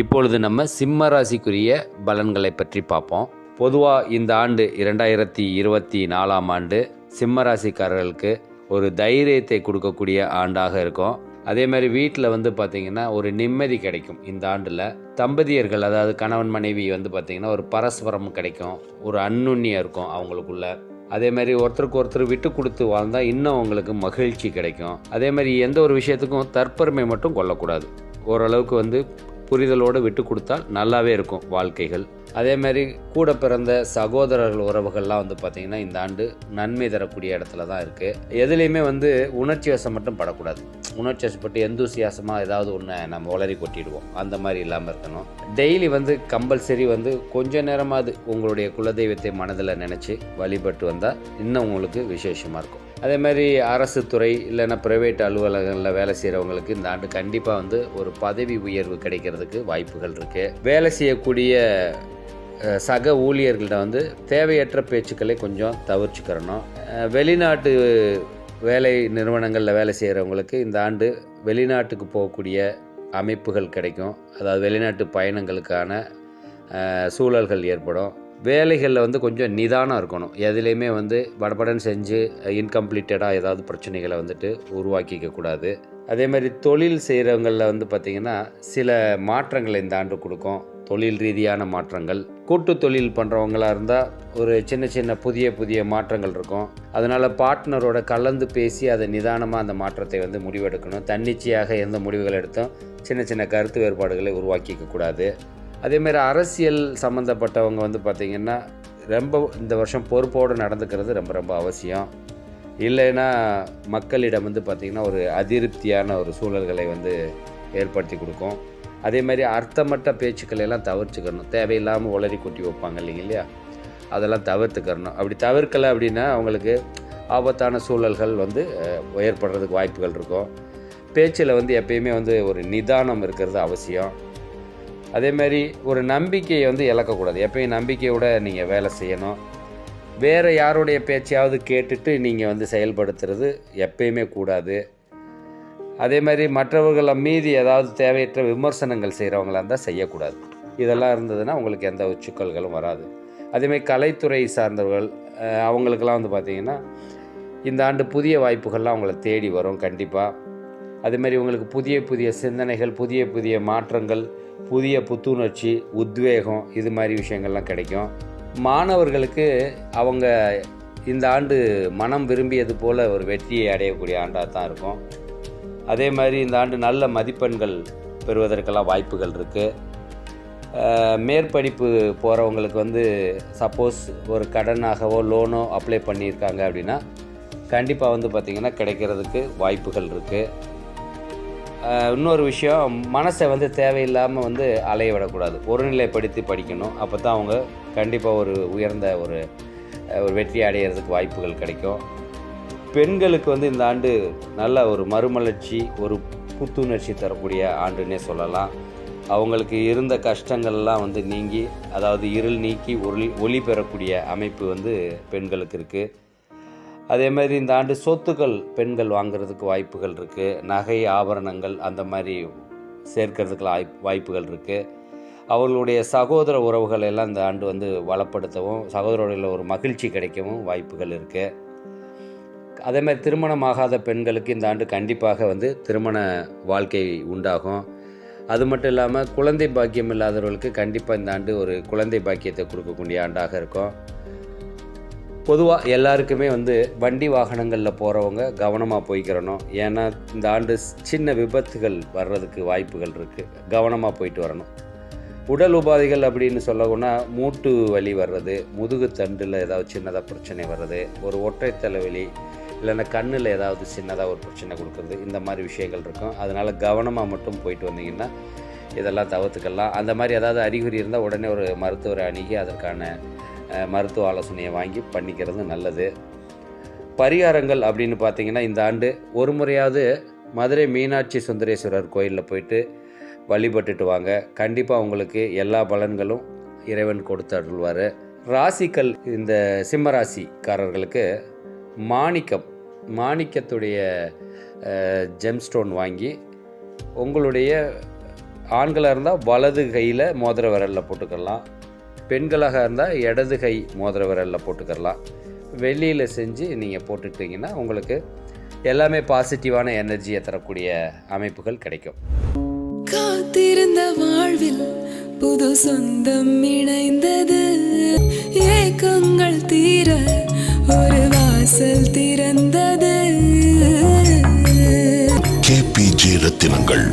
இப்பொழுது நம்ம சிம்ம ராசிக்குரிய பலன்களை பற்றி பார்ப்போம். பொதுவாக இந்த ஆண்டு 2024ஆம் ஆண்டு சிம்ம ராசிக்காரர்களுக்கு ஒரு தைரியத்தை கொடுக்கக்கூடிய ஆண்டாக இருக்கும். அதே மாதிரி வீட்டில் பார்த்திங்கன்னா ஒரு நிம்மதி கிடைக்கும். இந்த ஆண்டில் தம்பதியர்கள், அதாவது கணவன் மனைவி பார்த்திங்கன்னா ஒரு பரஸ்பரம் கிடைக்கும், ஒரு அன்னுண்ணியம் இருக்கும் அவங்களுக்குள்ள. அதே மாதிரி ஒருத்தருக்கு ஒருத்தர் விட்டு கொடுத்து வாழ்ந்தால் இன்னும் அவங்களுக்கு மகிழ்ச்சி கிடைக்கும். அதே மாதிரி எந்த ஒரு விஷயத்துக்கும் தற்பெருமை மட்டும் கொள்ளக்கூடாது. ஓரளவுக்கு புரிதலோடு விட்டு கொடுத்தால் நல்லாவே இருக்கும் வாழ்க்கைகள். அதே மாதிரி கூட பிறந்த சகோதரர்கள் உறவுகள்லாம் பார்த்திங்கன்னா இந்த ஆண்டு நன்மை தரக்கூடிய இடத்துல தான் இருக்குது. எதுலேயுமே உணர்ச்சி வசம் மட்டும் படக்கூடாது. உணர்ச்சி வசப்பட்டு எந்தூசியாசமாக ஏதாவது ஒன்று நம்ம உளறி கொட்டிடுவோம். அந்த மாதிரி இல்லாமல் இருக்கணும். டெய்லி கம்பல்சரி கொஞ்ச நேரமாவது உங்களுடைய குலதெய்வத்தை மனதில் நினச்சி வழிபட்டு வந்தால் இன்னும் உங்களுக்கு விசேஷமாக இருக்கும். அதே மாதிரி அரசு துறை இல்லைன்னா ப்ரைவேட் அலுவலகங்களில் வேலை செய்கிறவங்களுக்கு இந்த ஆண்டு கண்டிப்பாக ஒரு பதவி உயர்வு கிடைக்கிறதுக்கு வாய்ப்புகள் இருக்குது. வேலை செய்யக்கூடிய சக ஊழியர்கள்ட்ட தேவையற்ற பேச்சுக்களை கொஞ்சம் தவிர்த்துக்கிறணும். வெளிநாட்டு வேலை நிறுவனங்களில் வேலை செய்கிறவங்களுக்கு இந்த ஆண்டு வெளிநாட்டுக்கு போகக்கூடிய அமைப்புகள் கிடைக்கும். அதாவது வெளிநாட்டு பயணங்களுக்கான சூழல்கள் ஏற்படும். வேலைகளில் கொஞ்சம் நிதானம் இருக்கணும். எதுலேயுமே படபடன்னு செஞ்சு இன்கம்ப்ளீட்டடாக ஏதாவது பிரச்சனைகளை உருவாக்கிக்க கூடாது. அதே மாதிரி தொழில் செய்கிறவங்களில் பார்த்திங்கன்னா சில மாற்றங்களை இந்த ஆண்டு கொடுக்கும். தொழில் ரீதியான மாற்றங்கள். கூட்டு தொழில் பண்ணுறவங்களாக இருந்தால் ஒரு சின்ன சின்ன புதிய மாற்றங்கள் இருக்கும். அதனால் பார்ட்னரோட கலந்து பேசி அதை நிதானமாக அந்த மாற்றத்தை முடிவெடுக்கணும். தன்னிச்சையாக எந்த முடிவுகள் எடுத்தும் சின்ன சின்ன கருத்து வேறுபாடுகளை உருவாக்கிக்க கூடாது. அதேமாதிரி அரசியல் சம்மந்தப்பட்டவங்க பார்த்திங்கன்னா ரொம்ப இந்த வருஷம் பொறுப்போடு நடந்துக்கிறது ரொம்ப ரொம்ப அவசியம். இல்லைன்னா மக்களிடம் பார்த்திங்கன்னா ஒரு அதிருப்தியான ஒரு சூழல்களை ஏற்படுத்தி கொடுக்கும். அதே மாதிரி அர்த்தமற்ற பேச்சுக்களை எல்லாம் தவிர்த்துக்கணும். தேவையில்லாமல் உளறி கொட்டி வைப்பாங்க இல்லையா, அதெல்லாம் தவிர்த்துக்கணும். அப்படி தவிர்க்கலை அப்படின்னா அவங்களுக்கு ஆபத்தான சூழல்கள் ஏற்படுறதுக்கு வாய்ப்புகள் இருக்கும். பேச்சில் எப்பயுமே ஒரு நிதானம் இருக்கிறது அவசியம். அதே மாதிரி ஒரு நம்பிக்கையை இழக்கக்கூடாது. எப்பயும் நம்பிக்கையோட நீங்கள் வேலை செய்யணும். வேறு யாருடைய பேச்சையாவது கேட்டுட்டு நீங்கள் செயல்படுத்துறது எப்பயுமே கூடாது. அதே மாதிரி மற்றவர்களை மீதி ஏதாவது தேவையற்ற விமர்சனங்கள் செய்கிறவங்களா இருந்தால் செய்யக்கூடாது. இதெல்லாம் இருந்ததுன்னா உங்களுக்கு எந்த சிக்கல்களும் வராது. அதேமாதிரி கலைத்துறை சார்ந்தவர்கள் அவங்களுக்கெல்லாம் பார்த்திங்கன்னா இந்த ஆண்டு புதிய வாய்ப்புகள்லாம் அவங்கள தேடி வரும் கண்டிப்பாக. அதேமாதிரி உங்களுக்கு புதிய சிந்தனைகள், புதிய மாற்றங்கள், புதிய புத்துணர்ச்சி, உத்வேகம், இது மாதிரி விஷயங்கள்லாம் கிடைக்கும். மாணவர்களுக்கு அவங்க இந்த ஆண்டு மனம் விரும்பியது போல் ஒரு வெற்றியை அடையக்கூடிய ஆண்டாக தான் இருக்கும். அதே மாதிரி இந்த ஆண்டு நல்ல மதிப்பெண்கள் பெறுவதற்கெல்லாம் வாய்ப்புகள் இருக்குது. மேற்படிப்பு போகிறவங்களுக்கு சப்போஸ் ஒரு கடனாகவோ லோனோ அப்ளை பண்ணியிருக்காங்க அப்படின்னா கண்டிப்பாக பார்த்திங்கன்னா கிடைக்கிறதுக்கு வாய்ப்புகள் இருக்குது. இன்னொரு விஷயம், மனசை தேவையில்லாமல் அலைய விடக்கூடாது. ஒருநிலைப்படுத்தி படிக்கணும். அப்போ தான் அவங்க கண்டிப்பாக ஒரு உயர்ந்த ஒரு வெற்றி அடைகிறதுக்கு வாய்ப்புகள் கிடைக்கும். பெண்களுக்கு இந்த ஆண்டு நல்ல ஒரு மறுமலர்ச்சி, ஒரு புத்துணர்ச்சி தரக்கூடிய ஆண்டுன்னே சொல்லலாம். அவங்களுக்கு இருந்த கஷ்டங்கள்லாம் நீங்கி, அதாவது இருள் நீக்கி ஒளி பெறக்கூடிய அமைப்பு பெண்களுக்கு இருக்குது. அதே மாதிரி இந்த ஆண்டு சொத்துக்கள் பெண்கள் வாங்கிறதுக்கு வாய்ப்புகள் இருக்குது. நகை ஆபரணங்கள் அந்த மாதிரி சேர்க்கறதுக்கு வாய்ப்புகள் இருக்குது. அவர்களுடைய சகோதர உறவுகள் எல்லாம் இந்த ஆண்டு வளப்படுத்தவும், சகோதரர்களில் ஒரு மகிழ்ச்சி கிடைக்கவும் வாய்ப்புகள் இருக்குது. அதே மாதிரி திருமணமாகாத பெண்களுக்கு இந்த ஆண்டு கண்டிப்பாக திருமண வாழ்க்கை உண்டாகும். அது மட்டும் இல்லாமல் குழந்தை பாக்கியம் இல்லாதவர்களுக்கு கண்டிப்பாக இந்த ஆண்டு ஒரு குழந்தை பாக்கியத்தை கொடுக்கக்கூடிய ஆண்டாக இருக்கும். பொதுவாக எல்லாருக்குமே வண்டி வாகனங்களில் போகிறவங்க கவனமாக போய்க்கிறணும். ஏன்னா இந்த ஆண்டு சின்ன விபத்துகள் வர்றதுக்கு வாய்ப்புகள் இருக்குது. கவனமாக போயிட்டு வரணும். உடல் உபாதைகள் அப்படின்னு சொல்லணும்னா மூட்டு வலி வர்றது, முதுகு தண்டில் ஏதாவது சின்னதாக பிரச்சனை வர்றது, ஒரு ஒற்றை தலைவலி, இல்லைன்னா கண்ணில் ஏதாவது சின்னதாக ஒரு பிரச்சனை கொடுக்குறது, இந்த மாதிரி விஷயங்கள் இருக்கும். அதனால் கவனமாக மட்டும் போயிட்டு வந்தீங்கன்னா இதெல்லாம் தவிர்த்துக்கலாம். அந்த மாதிரி ஏதாவது அறிகுறி இருந்தால் உடனே ஒரு மருத்துவரை அணுகி அதற்கான மருத்துவ ஆலோசனையை வாங்கி பண்ணிக்கிறது நல்லது. பரிகாரங்கள் அப்படின்னு பார்த்திங்கன்னா இந்த ஆண்டு ஒரு முறையாவது மதுரை மீனாட்சி சுந்தரேஸ்வரர் கோயிலில் போயிட்டு வழிபட்டுட்டு வாங்க. கண்டிப்பாக உங்களுக்கு எல்லா பலன்களும் இறைவன் கொடுத்து அருள்வார். ராசிகள், இந்த சிம்ம ராசிக்காரர்களுக்கு மாணிக்கத்துடைய ஜெம்ஸ்டோன் வாங்கி உங்களுடைய ஆண்களாக இருந்தால் வலது கையில் மோதிர விரலில் போட்டுக்கலாம், பெண்களாக இருந்தால் இடது கை மோதிர விரலில் போட்டுக்கலாம். வெள்ளியில் செஞ்சு நீங்கள் போட்டுக்கிட்டிங்கன்னா உங்களுக்கு எல்லாமே பாசிட்டிவான எனர்ஜியை தரக்கூடிய அமைப்புகள் கிடைக்கும். காத்திருந்த வாழ்வில் புது சொந்தம் இணைந்தது, ஏக்கங்கள் தீர ஒரு வாசல் திறந்தது. KPG ரத்தினங்கள்.